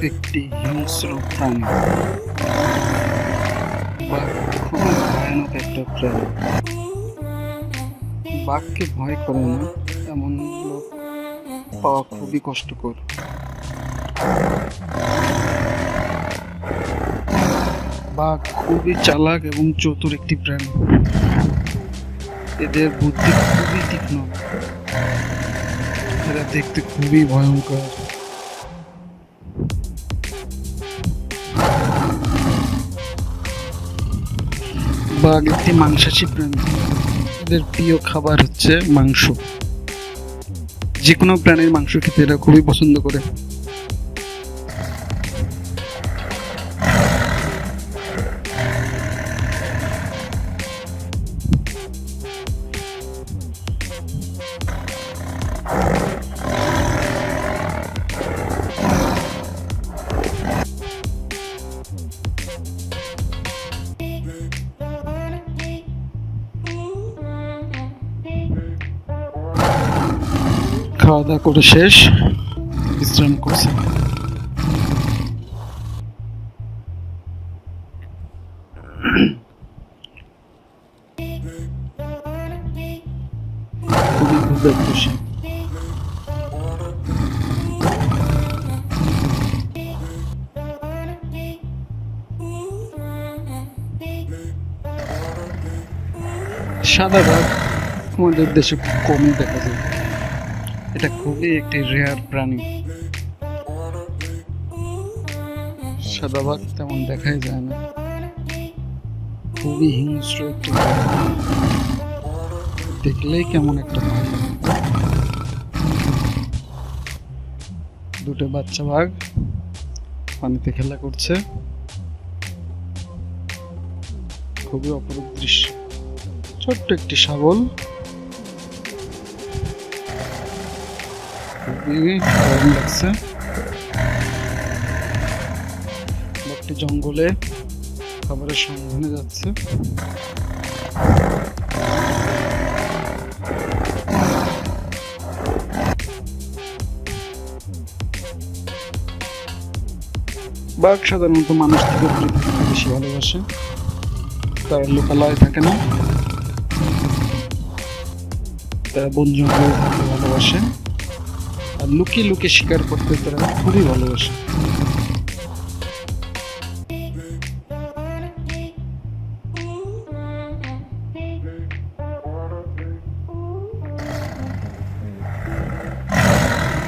একটি হিংস্র প্রাণী। বাঘ খুবই ভয়ানক একটা প্রাণী। বাঘকে ভয় করে না এমন লোক পাওয়া খুবই কষ্টকর। বাঘ খুবই চালাক এবং চতুর একটি প্রাণী। এদের বুদ্ধি খুবই তীক্ষ্ণ। এরা দেখতে খুবই ভয়ঙ্কর। বাঘ একটি মাংসাশী প্রাণী। এদের প্রিয় খাবার হচ্ছে মাংস। যে কোনো প্রাণীর মাংস খেতে এরা খুবই পছন্দ করে। খাওয়া দাওয়া করে শেষ, বিশ্রাম করছে। খুবই ক্ষুধার্তসী। সাদা বাঘ আমাদের দেশে খুব কমই দেখা যায়। এটা খুবই একটি রেয়ার প্রাণী। সাদা বাঘ তেমন দেখাই যায় না। খুবই হিংস্র একটি প্রাণী। দেখলেই কেমন একটা ভয় লাগে। দুটো বাচ্চা বাঘ পানিতে খেলা করছে। খুবই অপরূপ দৃশ্য। ছোট্ট একটি শাবল খুবই গরম লাগছে। বাঘটি জঙ্গলে খাবারের সন্ধানে যাচ্ছে। বাঘ সাধারণত মানুষ থেকে দূরে থাকতে বেশি ভালোবাসে। তারা লোকালয়ে থাকে না, তারা বন জঙ্গলে থাকতে ভালোবাসে। আর লুকিয়ে লুকিয়ে শিকার করতে তারা খুবই ভালোবাসে।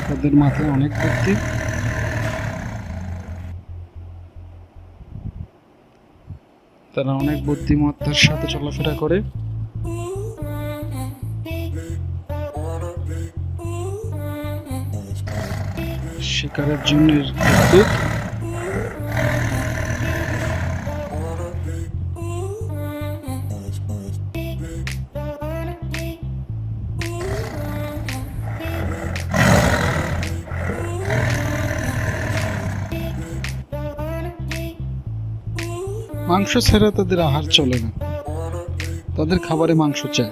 তাদের মাথায় অনেক বুদ্ধি। তারা অনেক বুদ্ধিমত্তার সাথে চলাফেরা করে। শিকারের জন্য প্রস্তুত। মাংস ছাড়া তাদের আহার চলে না। তাদের খাবারে মাংস চাই।